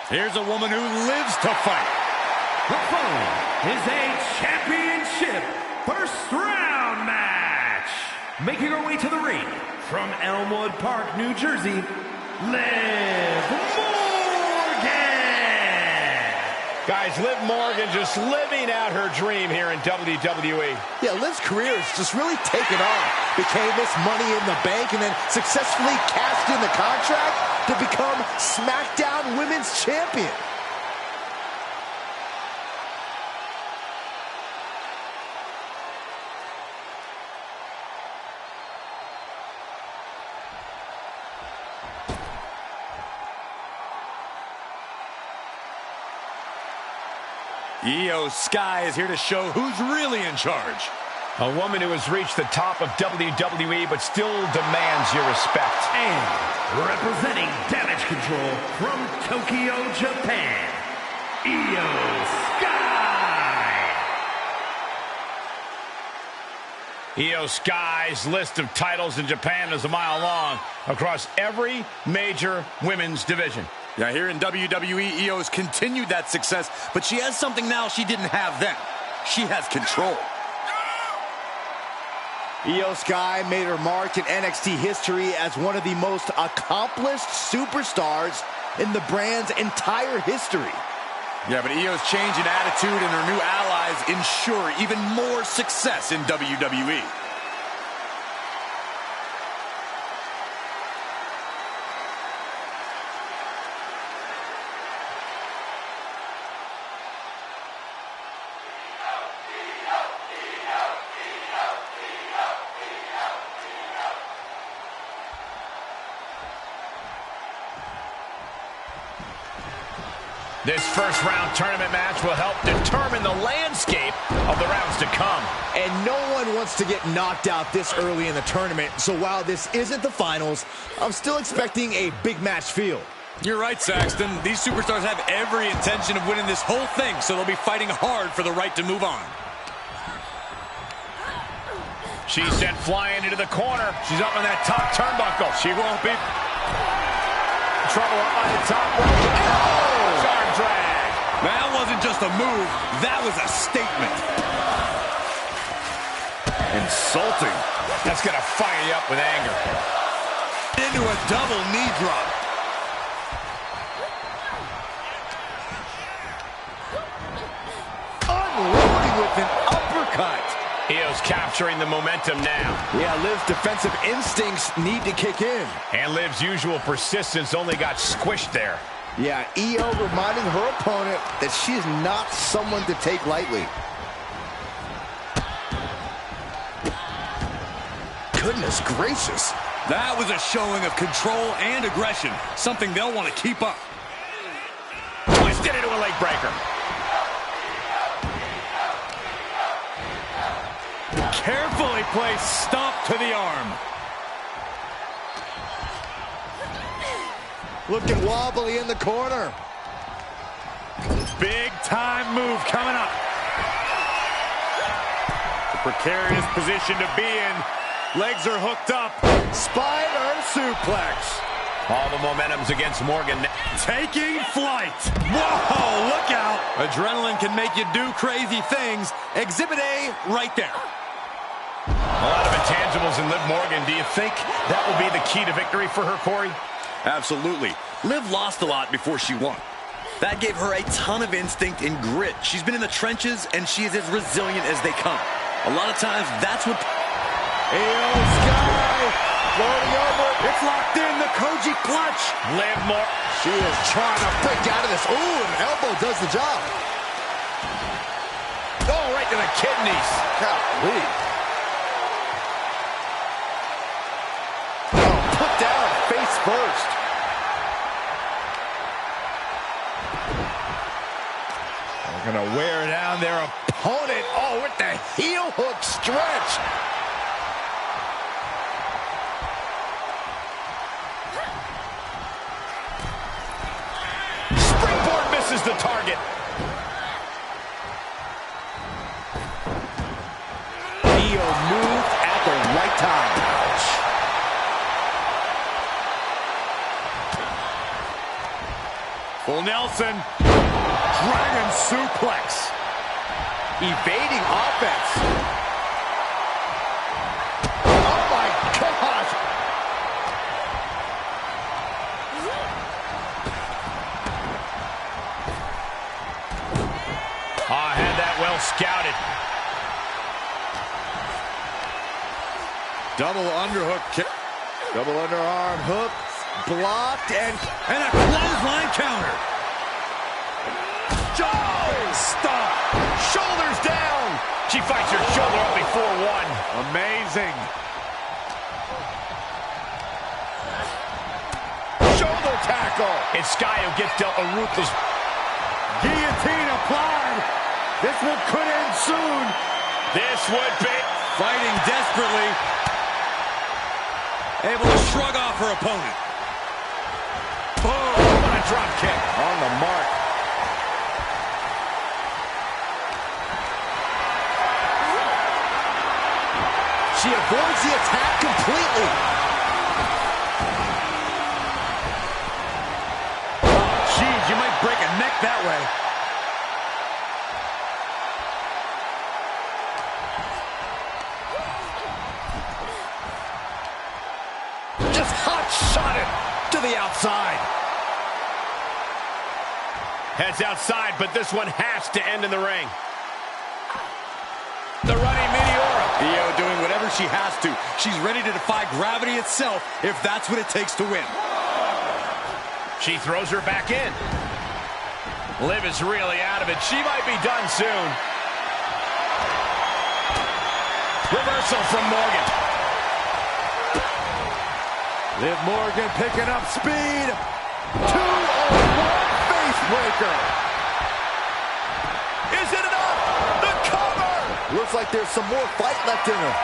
Here's a woman who lives to fight. The following is a championship first round match. Making her way to the ring from Elmwood Park, New Jersey, Liv Morgan. Guys, Liv Morgan just living out her dream here in WWE. Yeah, Liv's career has just really taken off. Became this Money in the Bank and then successfully cashed in the contract to become SmackDown Women's Champion. Io Sky is here to show who's really in charge. A woman who has reached the top of WWE but still demands your respect. And representing Damage Control from Tokyo, Japan, Io Sky. Io Sky's list of titles in Japan is a mile long across every major women's division. Yeah, here in WWE, Io's continued that success, but she has something now she didn't have then. She has control. Io Sky made her mark in NXT history as one of the most accomplished superstars in the brand's entire history. Yeah, but Io's change in attitude and her new allies ensure even more success in WWE. This first round tournament match will help determine the landscape of the rounds to come. And no one wants to get knocked out this early in the tournament, so while this isn't the finals, I'm still expecting a big match feel. You're right, Saxton. These superstars have every intention of winning this whole thing, so they'll be fighting hard for the right to move on. She's sent flying into the corner. She's up on that top turnbuckle. She won't be. Trouble up on the top rope. Oh! Arm drag. That wasn't just a move. That was a statement. Insulting. That's going to fire you up with anger. Into a double knee drop. Unloading with an uppercut. Io's capturing the momentum now. Yeah, Liv's defensive instincts need to kick in. And Liv's usual persistence only got squished there. Yeah, Io reminding her opponent that she is not someone to take lightly. Goodness gracious. That was a showing of control and aggression, something they'll want to keep up. Twisted into a leg breaker. Carefully placed stomp to the arm. Looking wobbly in the corner. Big time move coming up. A precarious position to be in. Legs are hooked up. Spider suplex. All the momentum's against Morgan. Taking flight. Whoa, look out. Adrenaline can make you do crazy things. Exhibit A right there. A lot of intangibles in Liv Morgan. Do you think that will be the key to victory for her, Corey? Absolutely. Liv lost a lot before she won. That gave her a ton of instinct and grit. She's been in the trenches, and she is as resilient as they come. A lot of times, that's what... Io Sky floating over. It's locked in, the Koji clutch. Liv Morgan. She is trying to break out of this. Ooh, an elbow does the job. Oh, right to the kidneys. Golly. Oh, put down face first. They're going to wear down their opponent. Oh, with the heel hook stretch. Springboard misses the target. Io moved at the right time. Full Nelson. Dragon suplex. Evading offense. Oh my gosh. Had that well scouted. Double underhook kick. Double underarm hook. Blocked and And a clothesline counter. Stop. Shoulders down. She fights her shoulder up before one. Amazing. shoulder tackle. And Sky who gets dealt a ruthless guillotine applied. This one could end soon. This would be fighting desperately. Able to shrug off her opponent. Oh, what a drop kick. On the mark. She avoids the attack completely. Jeez, you might break a neck that way. Just hot shot it to the outside. Heads outside, but this one has to end in the ring. The running Meteora. Io doing whatever she has to. She's ready to defy gravity itself if that's what it takes to win. She throws her back in. Liv is really out of it. She might be done soon. Reversal from Morgan. Liv Morgan picking up speed. 2-on-1 face breaker. Is it enough? The cover! Looks like there's some more fight left in her.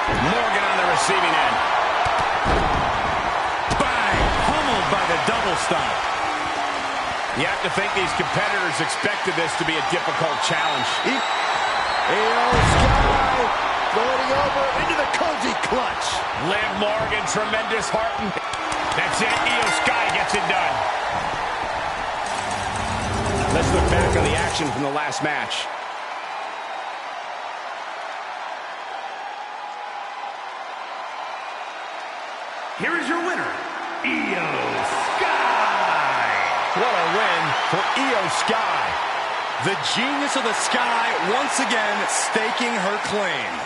Morgan on the receiving end. Bang! Pummeled by the double stomp. You have to think these competitors expected this to be a difficult challenge. Io Sky floating over into the cozy clutch. Liv Morgan, tremendous heart. That's it. Io Sky gets it done. Let's look back on the action from the last match. Here is your winner, Io Sky. What a win for Io Sky. The genius of the Sky once again staking her claim.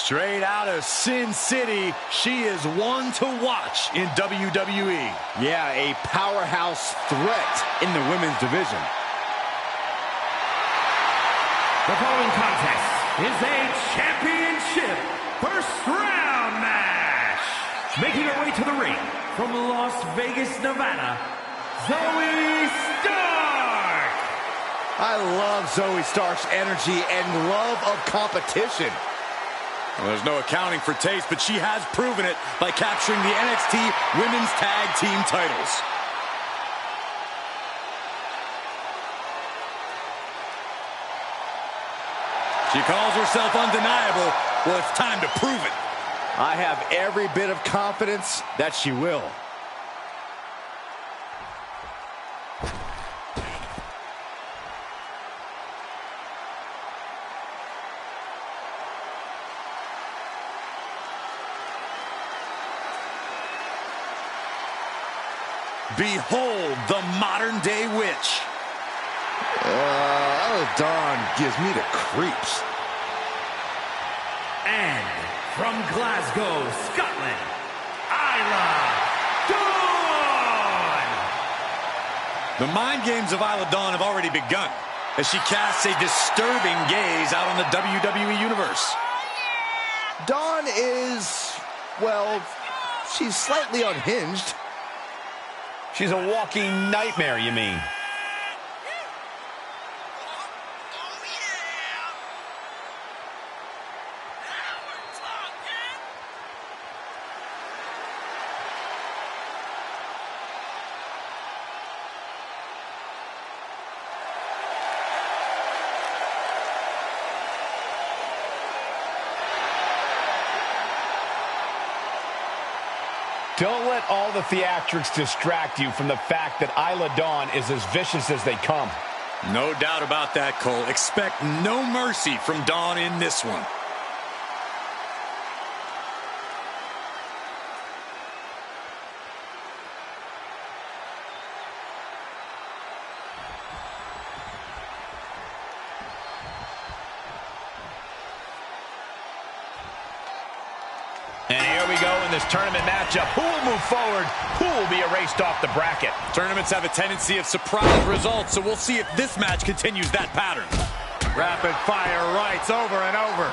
Straight out of Sin City, she is one to watch in WWE. Yeah, a powerhouse threat in the women's division. The following contest is a championship first round match. Making her way to the ring from Las Vegas, Nevada, Zoe Stark. I love Zoe Stark's energy and love of competition. Well, there's no accounting for taste, but she has proven it by capturing the NXT Women's Tag Team titles. She calls herself undeniable. Well, it's time to prove it. I have every bit of confidence that she will. Behold the modern-day witch. Dawn gives me the creeps. And from Glasgow, Scotland, Isla Dawn! The mind games of Isla Dawn have already begun as she casts a disturbing gaze out on the WWE Universe. Dawn is, well, she's slightly unhinged. She's a walking nightmare, you mean? Don't let all the theatrics distract you from the fact that Isla Dawn is as vicious as they come. No doubt about that, Cole. Expect no mercy from Dawn in this one. And here we go in this tournament matchup. Who will move forward? Who will be erased off the bracket? Tournaments have a tendency of surprise results, so we'll see if this match continues that pattern. Rapid fire rights over and over.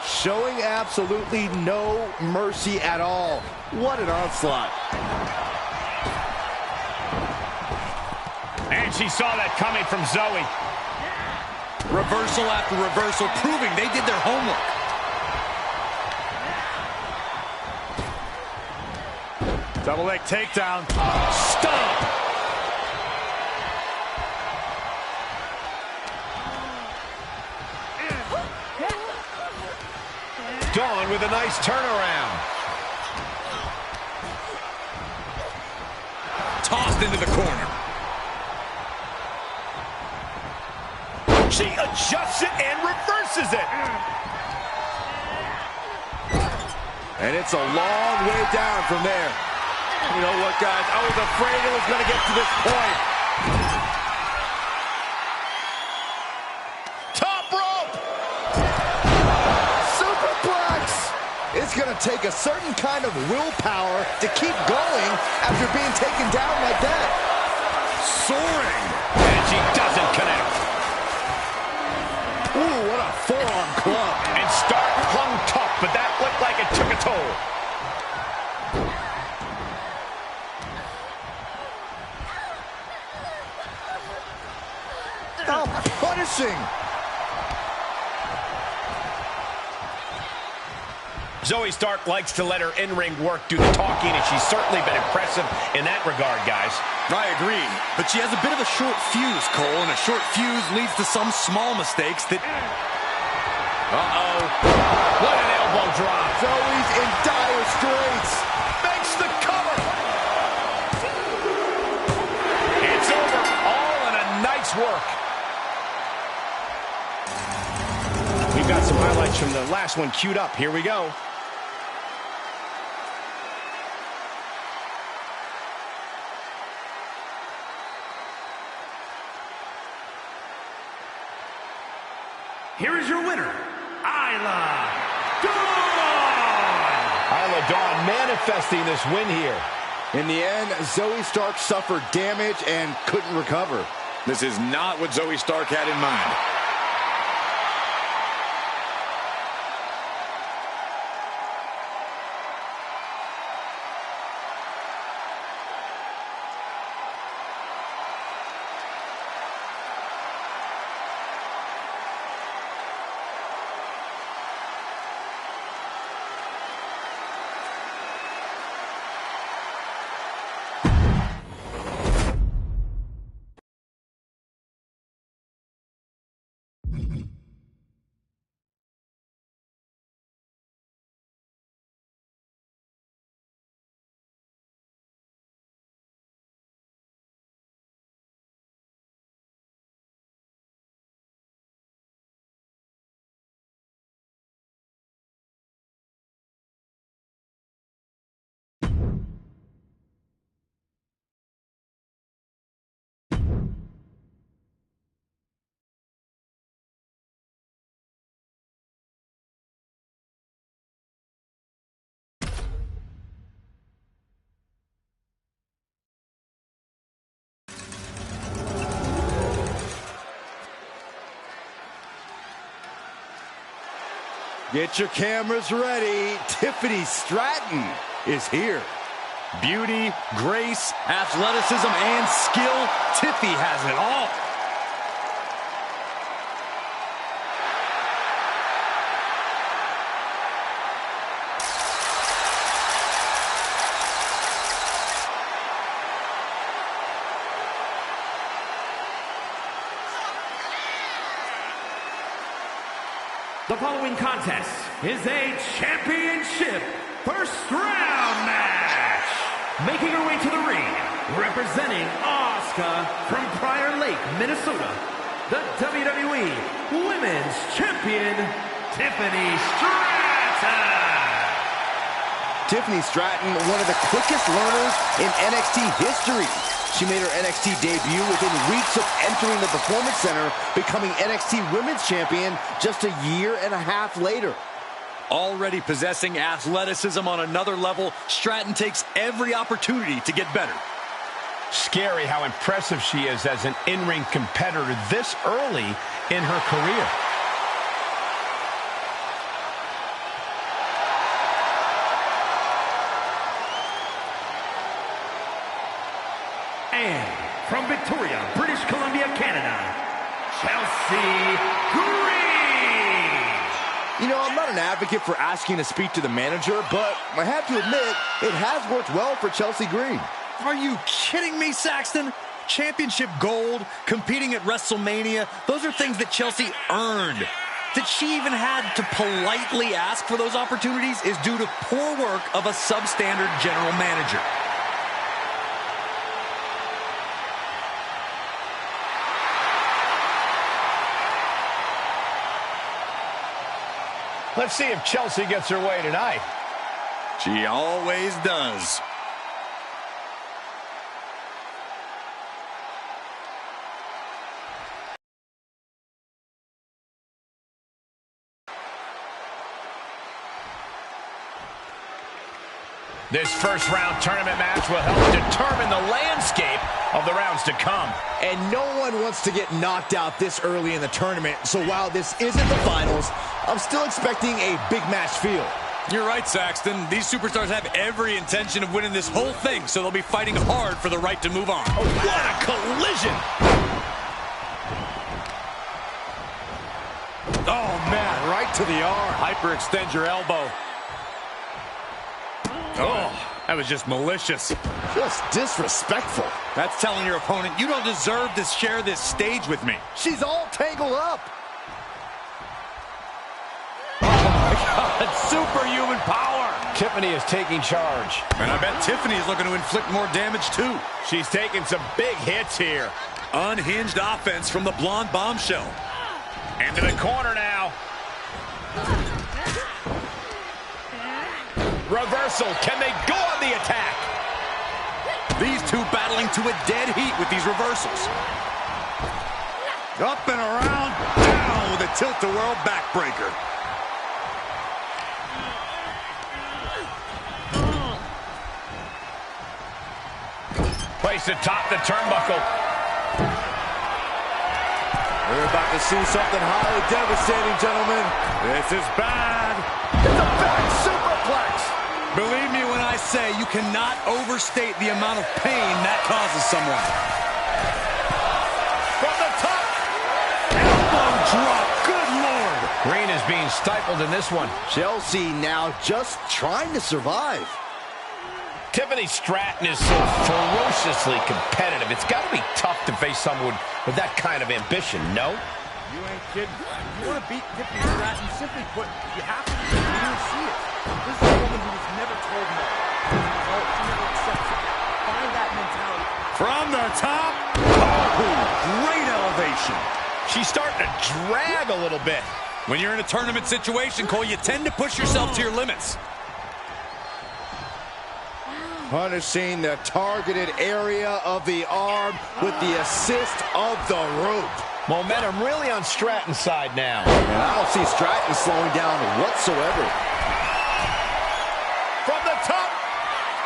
Showing absolutely no mercy at all. What an onslaught. And she saw that coming from Zoe. Reversal after reversal, proving they did their homework. Double leg takedown. Stop! Dawn with a nice turnaround. Tossed into the corner. She adjusts it and reverses it. And it's a long way down from there. You know what, guys? I was afraid it was going to get to this point. Top rope! Superplex! It's going to take a certain kind of willpower to keep going after being taken down like that. Soaring. And she doesn't connect. Ooh, what a forearm club. And Stark hung tough, but that looked like it took a toll. Oh, punishing. Zoe Stark likes to let her in-ring work do the talking, and she's certainly been impressive in that regard, guys. I agree, but she has a bit of a short fuse, Cole, and a short fuse leads to some small mistakes that... Uh-oh. What an elbow drop. Zoe's in dire straits. Makes the cover. It's over. All in a nice work. We've got some highlights from the last one queued up. Here we go. Here is your winner, Isla Dawn! Isla Dawn manifesting this win here. In the end, Zoe Stark suffered damage and couldn't recover. This is not what Zoe Stark had in mind. Get your cameras ready. Tiffany Stratton is here. Beauty, grace, athleticism, and skill. Tiffy has it all. The following contest is a championship first round match. Making her way to the ring, representing Asuka from Prior Lake, Minnesota, the WWE Women's Champion, Tiffany Stratton. Tiffany Stratton, one of the quickest learners in NXT history. She made her NXT debut within weeks of entering the Performance Center, becoming NXT Women's Champion just a year and a half later. Already possessing athleticism on another level, Stratton takes every opportunity to get better. Scary how impressive she is as an in-ring competitor this early in her career. And from Victoria, British Columbia, Canada, Chelsea Green. You know, I'm not an advocate for asking to speak to the manager, but I have to admit, it has worked well for Chelsea Green. Are you kidding me, Saxton? Championship gold, competing at WrestleMania, those are things that Chelsea earned. That she even had to politely ask for those opportunities is due to poor work of a substandard general manager. Let's see if Chelsea gets her way tonight. She always does. This first round tournament match will help determine the landscape of the rounds to come. And no one wants to get knocked out this early in the tournament, so while this isn't the finals, I'm still expecting a big match feel. You're right, Saxton. These superstars have every intention of winning this whole thing, so they'll be fighting hard for the right to move on. Oh, what a collision! Oh, man, right to the arm. Hyperextend your elbow. Oh, that was just malicious. Just disrespectful. That's telling your opponent, you don't deserve to share this stage with me. She's all tangled up. Oh, my God, superhuman power. Tiffany is taking charge. And I bet Tiffany is looking to inflict more damage, too. She's taking some big hits here. Unhinged offense from the blonde bombshell. Into the corner now. Reversal. Can they go on the attack? These two battling to a dead heat with these reversals. Up and around, down with a tilt-a-whirl backbreaker. Placed atop the turnbuckle. We're about to see something highly devastating, gentlemen. This is bad. It's a back superplex. Believe me when I say you cannot overstate the amount of pain that causes someone. From the top. Elbow drop. Good Lord. Green is being stifled in this one. Chelsea now just trying to survive. Tiffany Stratton is so ferociously competitive. It's got to be tough to face someone with that kind of ambition, no? You ain't kidding. If you want to beat Tiffany Stratton, simply put, you have to really see it. This is a woman who was never told no. As a result, she never accepts it. Find that mentality. From the top. Oh, great elevation. She's starting to drag a little bit. When you're in a tournament situation, Cole, you tend to push yourself to your limits. Punishing the targeted area of the arm with the assist of the rope. Momentum really on Stratton's side now. And I don't see Stratton slowing down whatsoever. From the top.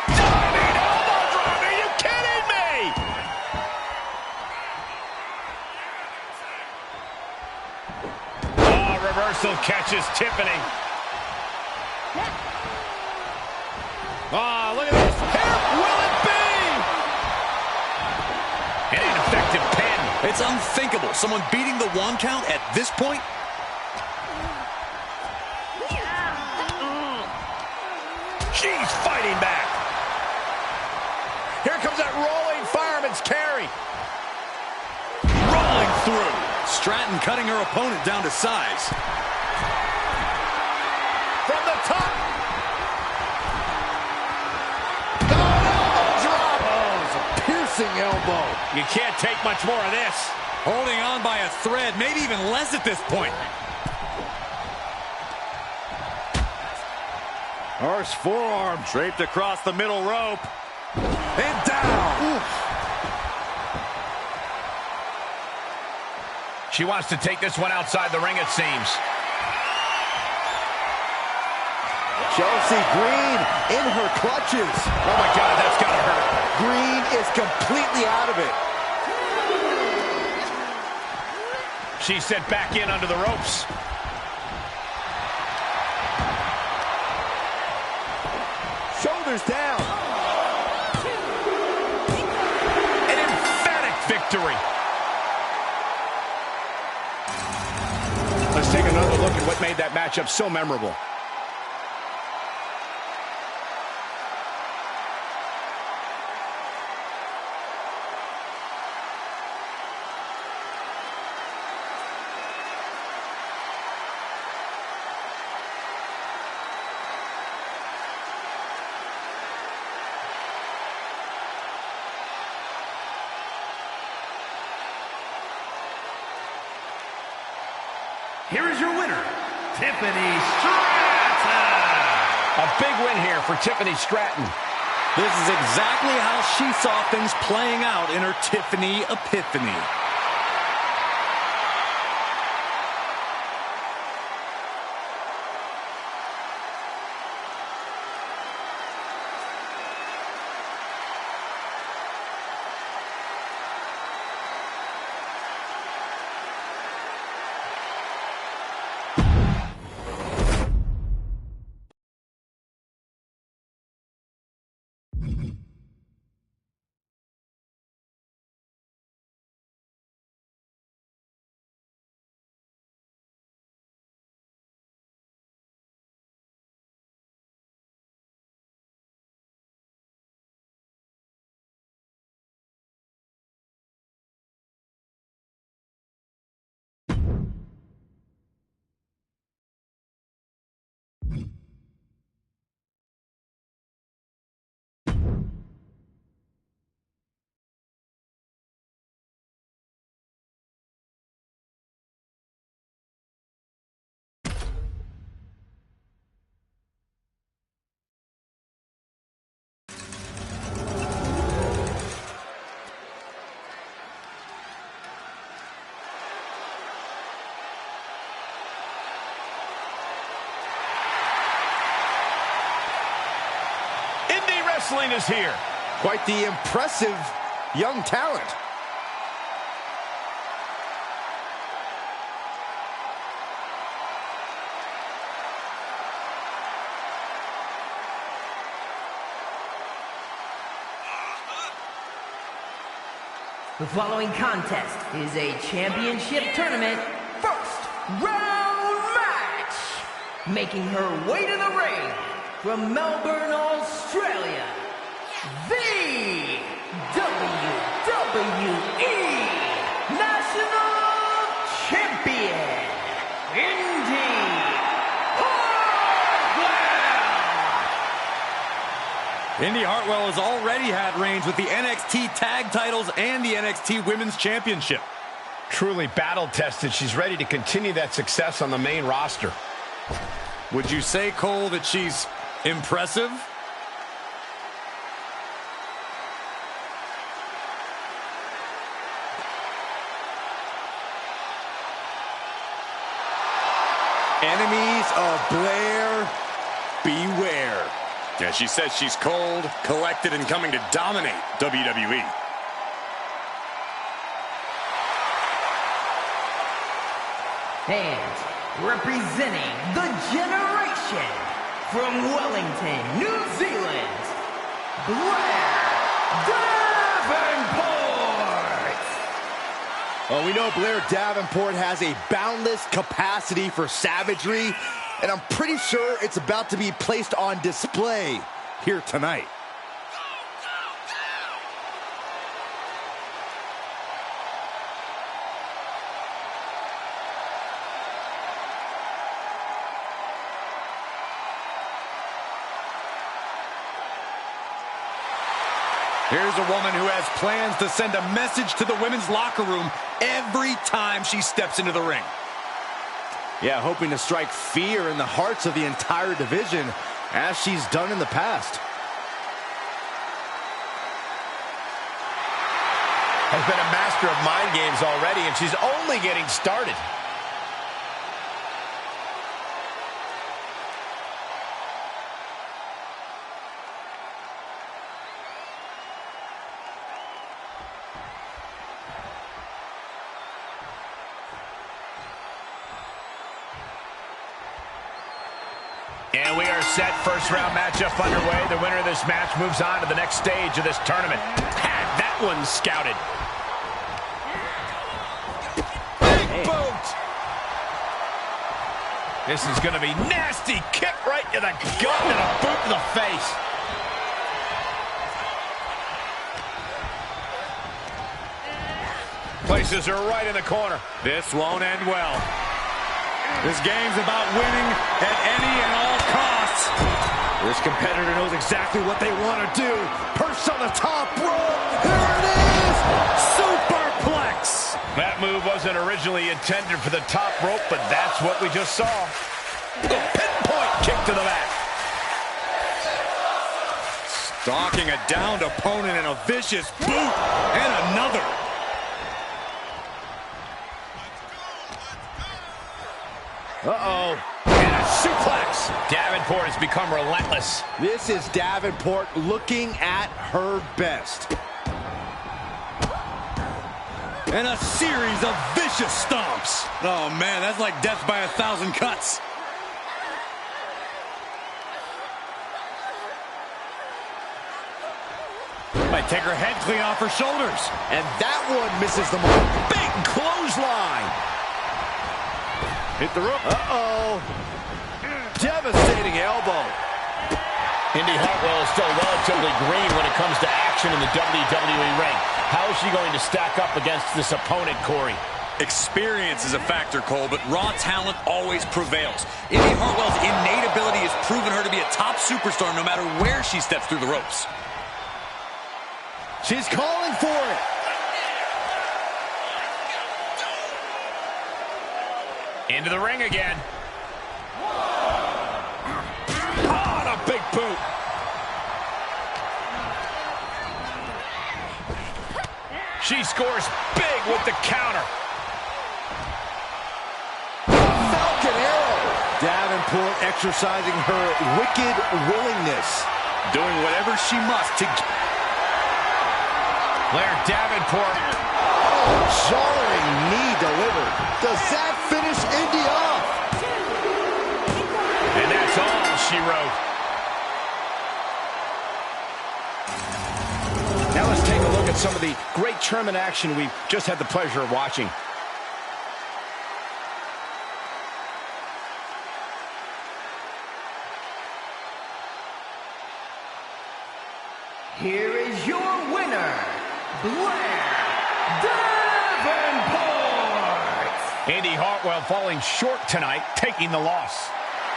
Diving elbow drop. Are you kidding me? Oh, reversal catches Tiffany. Oh, look at this. Here will it be? An ineffective pin. It's unthinkable. Someone beating the 1 count at this point. She's fighting back. Here comes that rolling fireman's carry. Rolling through. Stratton cutting her opponent down to size. From the top. Elbow. You can't take much more of this. Holding on by a thread, maybe even less at this point. Harsh forearm. Draped across the middle rope. And down. Oof. She wants to take this one outside the ring, it seems. Chelsea Green in her clutches. Oh, my God, that's got to hurt. Green is completely out of it. She's sent back in under the ropes. Shoulders down. An emphatic victory. Let's take another look at what made that matchup so memorable. Here is your winner, Tiffany Stratton. A big win here for Tiffany Stratton. This is exactly how she saw things playing out in her Tiffany epiphany. Wrestling is here. Quite the impressive young talent. The following contest is a championship tournament first round match. Making her way to the ring from Melbourne, Australia, the WWE National Champion, Indy Hartwell has already had reigns with the NXT Tag Titles and the NXT Women's Championship. Truly battle-tested. She's ready to continue that success on the main roster. Would you say, Cole, that she's impressive? Enemies of Blair, beware. Yeah, she says she's cold, collected, and coming to dominate WWE. And representing the generation from Wellington, New Zealand, Blair Davenport. Oh, we know Blair Davenport has a boundless capacity for savagery, and I'm pretty sure it's about to be placed on display here tonight. Here's a woman who has plans to send a message to the women's locker room every time she steps into the ring. Yeah, hoping to strike fear in the hearts of the entire division, as she's done in the past. Has been a master of mind games already, and she's only getting started. And we are set. First round matchup underway. The winner of this match moves on to the next stage of this tournament. Had that one scouted. Big boot. This is going to be nasty. Kick right to the gut and a boot to the face. Places her right in the corner. This won't end well. This game's about winning at any and all costs. This competitor knows exactly what they want to do. Perched on the top rope. Here it is. Superplex. That move wasn't originally intended for the top rope, but that's what we just saw. A pinpoint kick to the back. Stalking a downed opponent in a vicious boot. And another. Uh-oh. And a suplex. Davenport has become relentless. This is Davenport looking at her best. And a series of vicious stomps. Oh, man, that's like death by 1,000 cuts. Might take her head clean off her shoulders. And that one misses the mark. Big clothesline. Hit the rope. Uh-oh. Devastating elbow. Indy Hartwell is still relatively green when it comes to action in the WWE ring. How is she going to stack up against this opponent, Corey? Experience is a factor, Cole, but raw talent always prevails. Indy Hartwell's innate ability has proven her to be a top superstar no matter where she steps through the ropes. She's calling for it. Into the ring again. Oh, and a big boot. She scores big with the counter. Falcon arrow. Davenport exercising her wicked willingness. Doing whatever she must to... Blair Davenport. Oh, jarring knee delivered. Does that finish Indy off? And that's all she wrote. Now let's take a look at some of the great tournament action we've just had the pleasure of watching. Here is your winner, Blair Davenport. Indy Hartwell falling short tonight, taking the loss.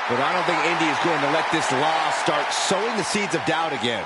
But I don't think Indy is going to let this loss start sowing the seeds of doubt again.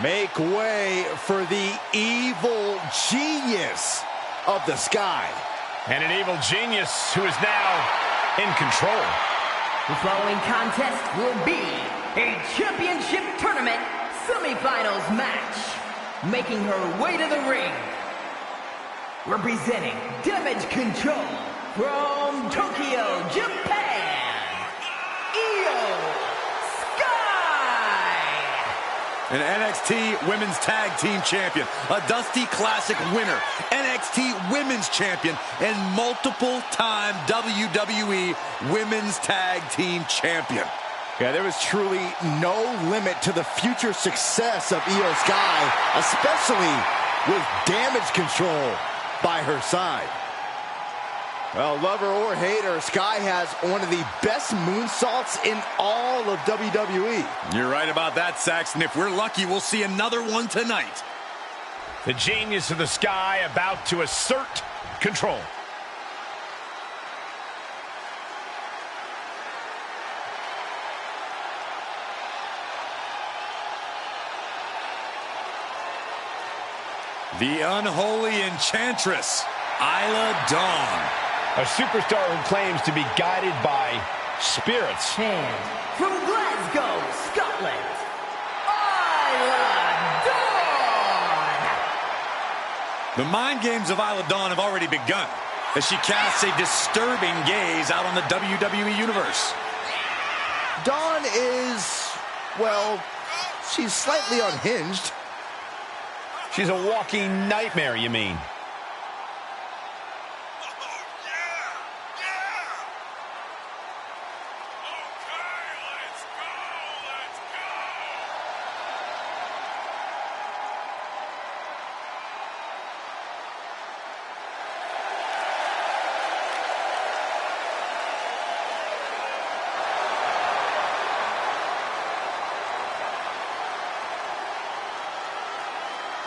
Make way for the evil genius of the Sky. And an evil genius who is now in control. The following contest will be a championship tournament semifinals match. Making her way to the ring, representing Damage Control from Tokyo, Japan, Io Sky. An NXT Women's Tag Team Champion, a Dusty Classic winner, NXT Women's Champion, and multiple-time WWE Women's Tag Team Champion. Yeah, there was truly no limit to the future success of Io Sky, especially with Damage Control by her side. Well, love her or hate her, Sky has one of the best moonsaults in all of WWE. You're right about that, Saxton. If we're lucky, we'll see another one tonight. The genius of the Sky about to assert control. The unholy enchantress, Isla Dawn. A superstar who claims to be guided by spirits. And from Glasgow, Scotland, Isla Dawn. The mind games of Isla Dawn have already begun as she casts a disturbing gaze out on the WWE Universe. Dawn is, well, she's slightly unhinged. She's a walking nightmare, you mean?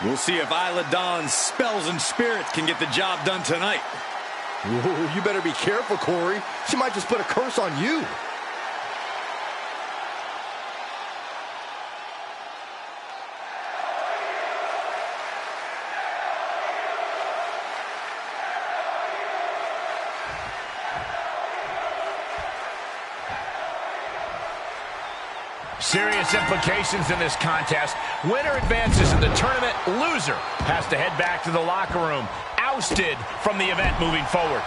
We'll see if Isla Dawn's spells and spirits can get the job done tonight. Ooh, you better be careful, Corey. She might just put a curse on you. Serious implications in this contest. Winner advances in the tournament. Loser has to head back to the locker room. Ousted from the event moving forward.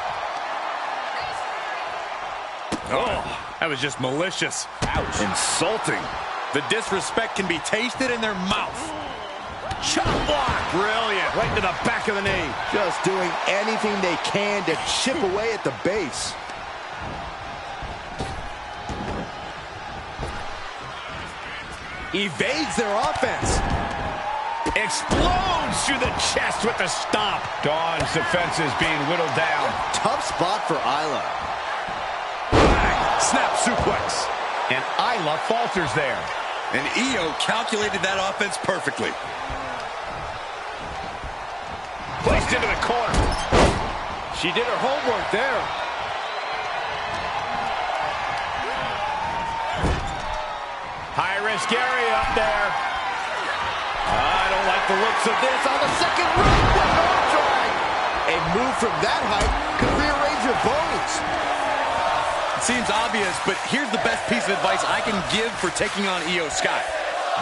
Oh, that was just malicious. Ouch. Insulting. The disrespect can be tasted in their mouth. Chop block. Brilliant. Right to the back of the knee. Just doing anything they can to chip away at the base. Evades their offense. Explodes through the chest with the stomp. Dawn's defense is being whittled down. Tough spot for Isla. Bang. Snap suplex. And Isla falters there. And Io calculated that offense perfectly. Placed into the corner. She did her homework there. High-risk area up there. I don't like the looks of this on the second rope. What an arm drag. A move from that height could rearrange your bones. It seems obvious, but here's the best piece of advice I can give for taking on Io Sky.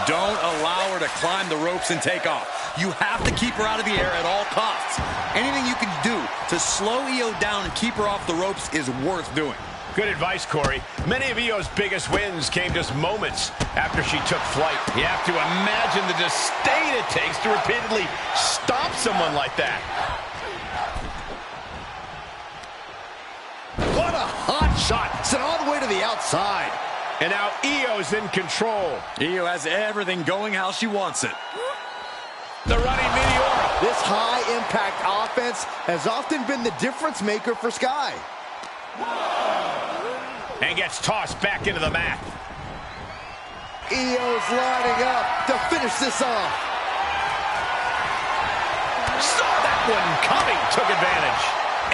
Don't allow her to climb the ropes and take off. You have to keep her out of the air at all costs. Anything you can do to slow Io down and keep her off the ropes is worth doing. Good advice, Corey. Many of Io's biggest wins came just moments after she took flight. You have to imagine the disdain it takes to repeatedly stop someone like that. What a hot shot. Sent all the way to the outside. And now Io's in control. Io has everything going how she wants it. The running Meteora. This high-impact offense has often been the difference maker for Sky. And gets tossed back into the mat. Io's lining up to finish this off. Saw that one coming. Took advantage.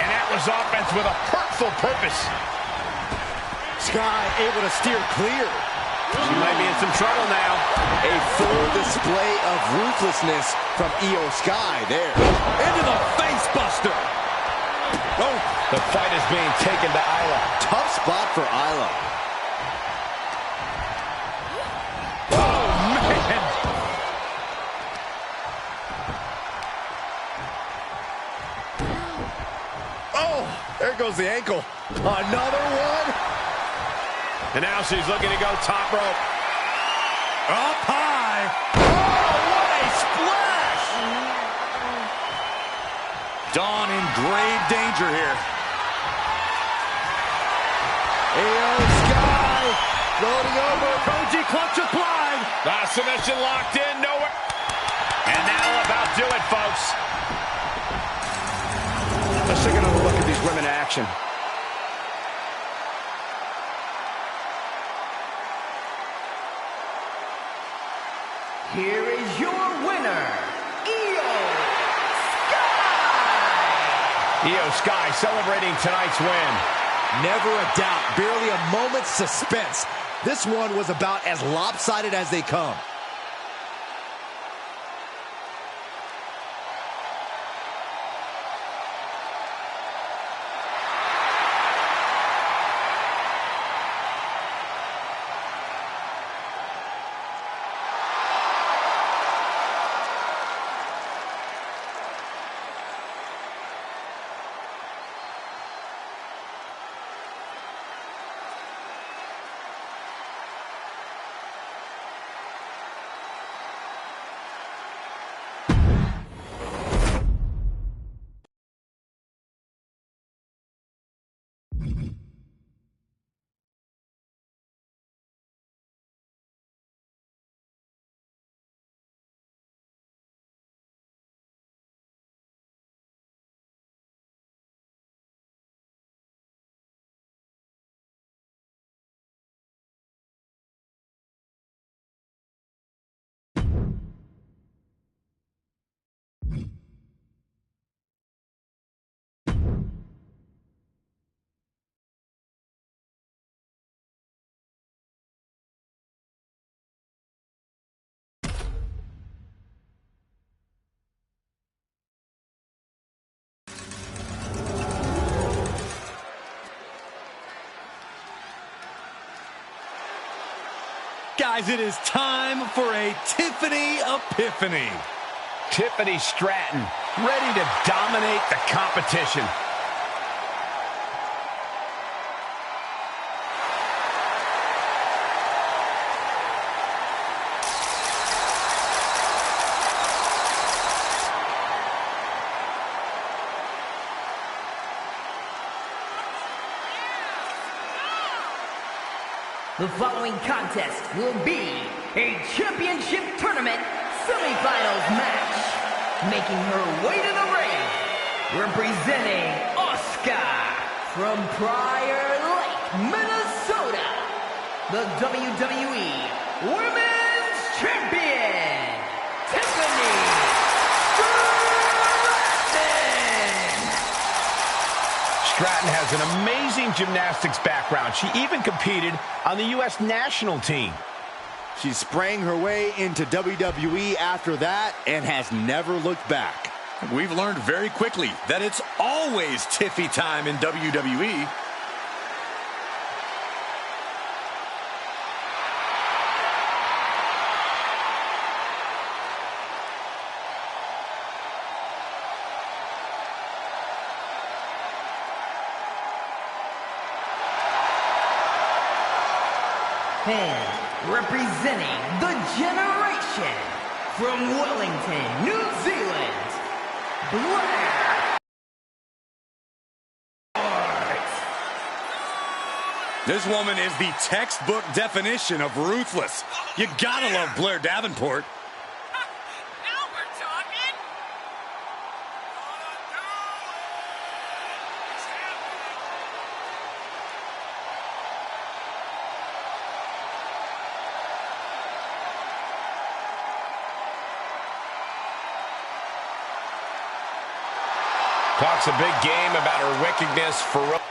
And that was offense with a hurtful purpose. Sky able to steer clear. She might be in some trouble now. A full display of ruthlessness from Io Sky there. Into the face buster. Oh, the fight is being taken to Isla. Tough spot for Isla. Oh, man. Oh, there goes the ankle. Another one. And now she's looking to go top rope. Up high. Oh, what a splash. Dawn in grave danger here. Io Sky floating over. Koji clutch applied. Submission locked in, nowhere. And that'll about do it, folks. Let's take another look at these women in action. Here is your winner, Io Sky! Io Sky celebrating tonight's win. Never a doubt, barely a moment's suspense. This one was about as lopsided as they come. Guys, it is time for a Tiffany Epiphany. Tiffany Stratton, ready to dominate the competition. The following contest will be a championship tournament semifinals match. Making her way to the ring, representing Asuka from Prior Lake, Minnesota, the WWE Women's Champion, Tiffany Stratton has an amazing gymnastics background. She even competed on the U.S. national team. She sprang her way into WWE after that and has never looked back. We've learned very quickly that it's always Tiffy time in WWE. And representing the generation from Wellington, New Zealand, Blair. This woman is the textbook definition of ruthless. You gotta love Blair Davenport. Now we're talking. Talks a big game about her wickedness, ferocity.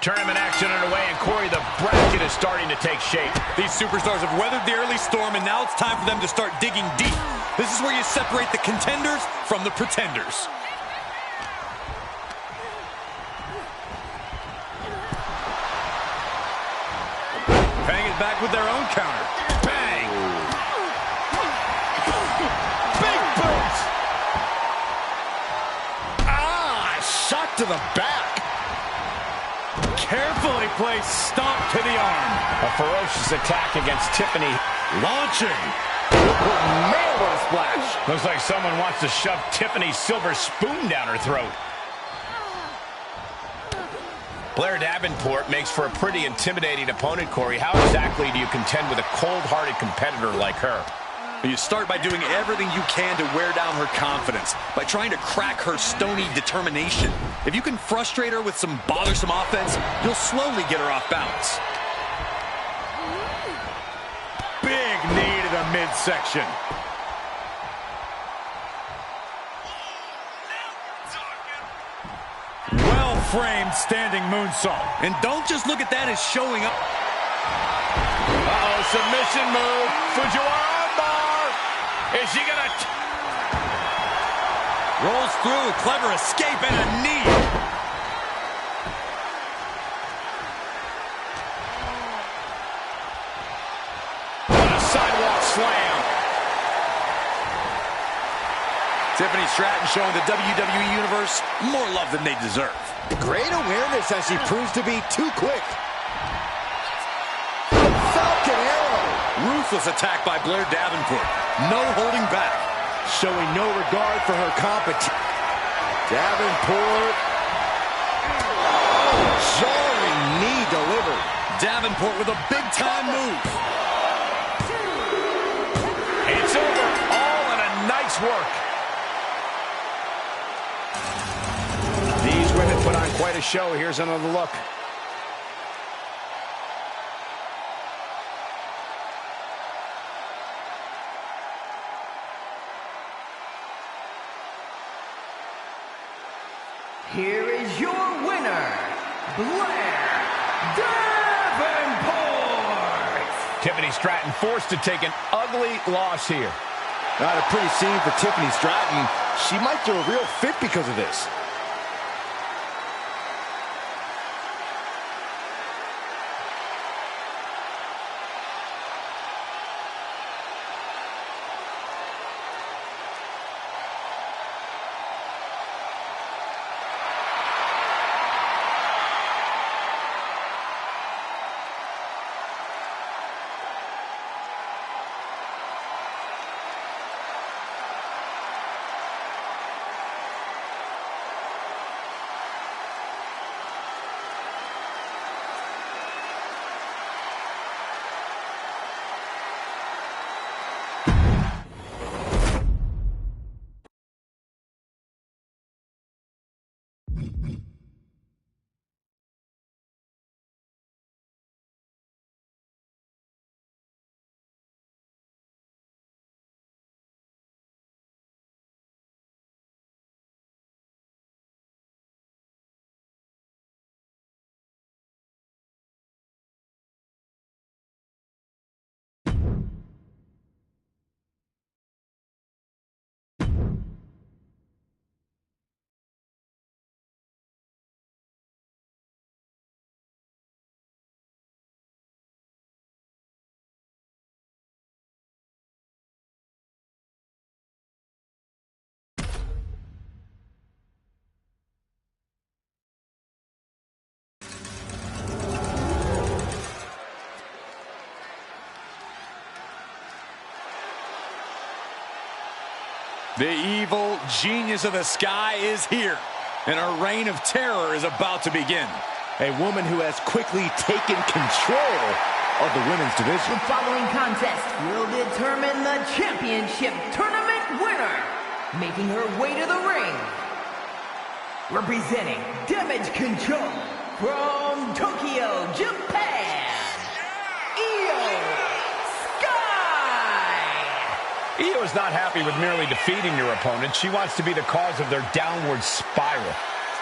Tournament action underway, and Corey, the bracket is starting to take shape. These superstars have weathered the early storm, and now it's time for them to start digging deep. This is where you separate the contenders from the pretenders. Bang it back with their own counter. Bang! Big boots! Shot to the back. Carefully placed stomp to the arm. A ferocious attack against Tiffany. Launching. Man, what a splash. Looks like someone wants to shove Tiffany's silver spoon down her throat. Blair Davenport makes for a pretty intimidating opponent, Corey. How exactly do you contend with a cold-hearted competitor like her? You start by doing everything you can to wear down her confidence, by trying to crack her stony determination. If you can frustrate her with some bothersome offense, you'll slowly get her off balance. Big knee to the midsection. Well-framed standing moonsault. And don't just look at that as showing up. Uh-oh, submission move. Fujiwara armbar. Is she gonna... Rolls through, clever escape, and a knee. What a sidewalk slam. Tiffany Stratton showing the WWE Universe more love than they deserve. Great awareness as she proves to be too quick. Falcon arrow. Ruthless attack by Blair Davenport. No holding back. Showing no regard for her competition. Davenport. Jarring knee delivered. Davenport with a big-time move. It's over. All in a nice work. These women put on quite a show. Here's another look. Here is your winner, Blair Davenport. Tiffany Stratton forced to take an ugly loss here. Not a pretty scene for Tiffany Stratton. She might throw a real fit because of this. The evil genius of the sky is here, and her reign of terror is about to begin. A woman who has quickly taken control of the women's division. The following contest will determine the championship tournament winner. Making her way to the ring, representing Damage Control from Tokyo, Japan, Io is not happy with merely defeating your opponent. She wants to be the cause of their downward spiral.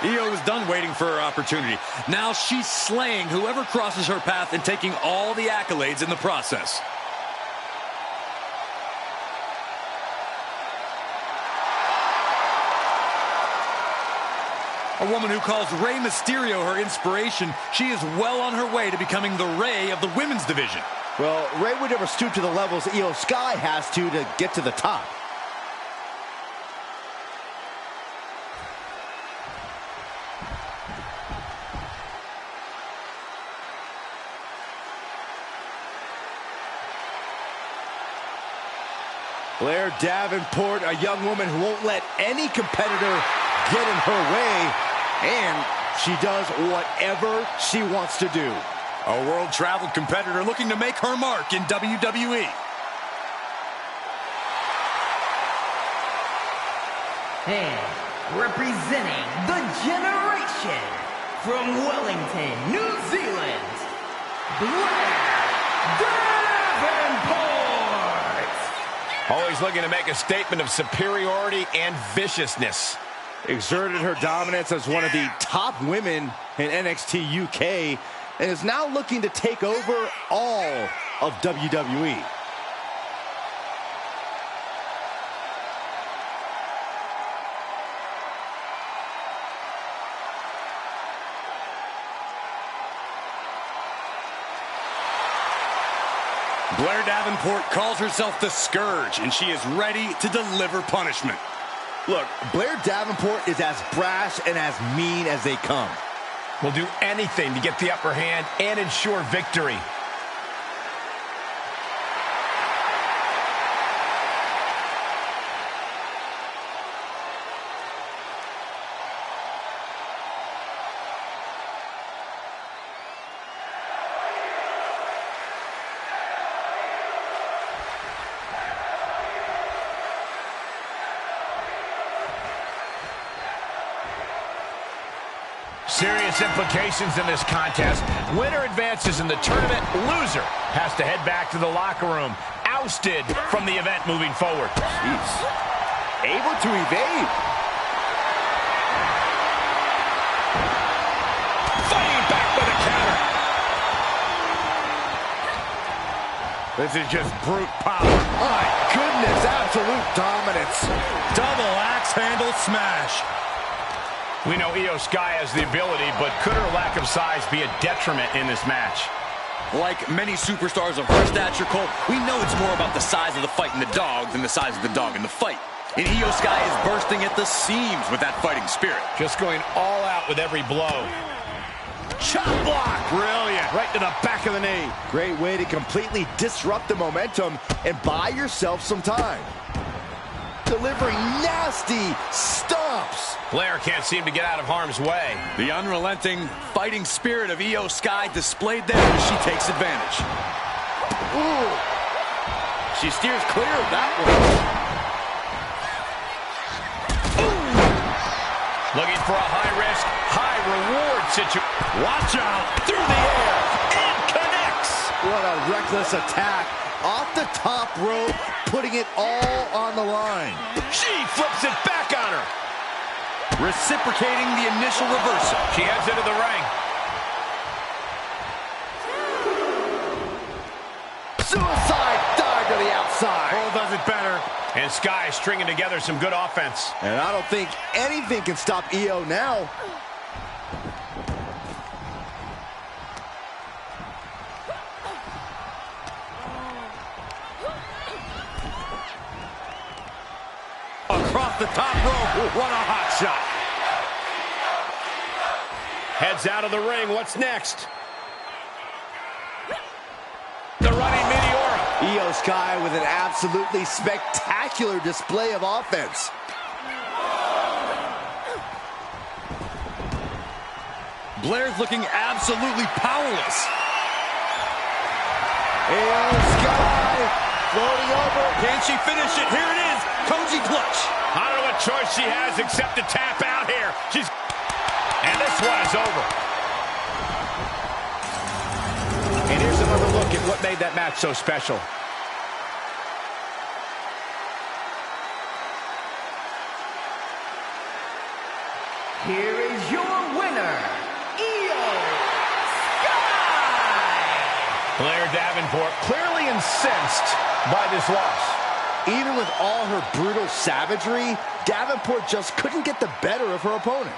Io was done waiting for her opportunity. Now she's slaying whoever crosses her path and taking all the accolades in the process. A woman who calls Rey Mysterio her inspiration, she is well on her way to becoming the Rey of the women's division. Well, Rey would never stoop to the levels Io Sky has to get to the top. Blair Davenport, a young woman who won't let any competitor get in her way, and she does whatever she wants to do. A world-traveled competitor looking to make her mark in WWE. And representing the generation from Wellington, New Zealand, Blair Davenport. Always looking to make a statement of superiority and viciousness. Exerted her dominance as one of the top women in NXT UK and is now looking to take over all of WWE. Blair Davenport calls herself the Scourge, and she is ready to deliver punishment. Look, Blair Davenport is as brash and as mean as they come. Will do anything to get the upper hand and ensure victory. Serious implications in this contest. Winner advances in the tournament. Loser has to head back to the locker room. Ousted from the event moving forward. Jeez. Able to evade. Fighting back with a counter. This is just brute power. My goodness, absolute dominance. Double axe handle smash. We know Io Sky has the ability, but could her lack of size be a detriment in this match? Like many superstars of her stature, Cole, we know it's more about the size of the fight in the dog than the size of the dog in the fight. And Io Sky is bursting at the seams with that fighting spirit. Just going all out with every blow. Chop block. Brilliant. Right to the back of the knee. Great way to completely disrupt the momentum and buy yourself some time. Delivering nasty stomps. Blair can't seem to get out of harm's way. The unrelenting fighting spirit of Io Sky displayed there as she takes advantage. Ooh. She steers clear of that one. Ooh. Looking for a high-risk, high-reward situation. Watch out. Through the air. And connects. What a reckless attack. Off the top rope, putting it all on the line. She flips it back on her. Reciprocating the initial reversal. She heads into the ring. Suicide dive to the outside. Cole does it better. And Sky stringing together some good offense. And I don't think anything can stop Io now. Across the top rope. What a hot shot. Heads out of the ring. What's next? The running Meteora. Io Sky with an absolutely spectacular display of offense. Blair's looking absolutely powerless. Io Sky floating over. Can she finish it? Here it is. Koji clutch. I don't know what choice she has except to tap out here. And this one is over. And here's another look at what made that match so special. Here is your winner, Io Sky! Blair Davenport clearly incensed by this loss. Even with all her brutal savagery, Davenport just couldn't get the better of her opponent.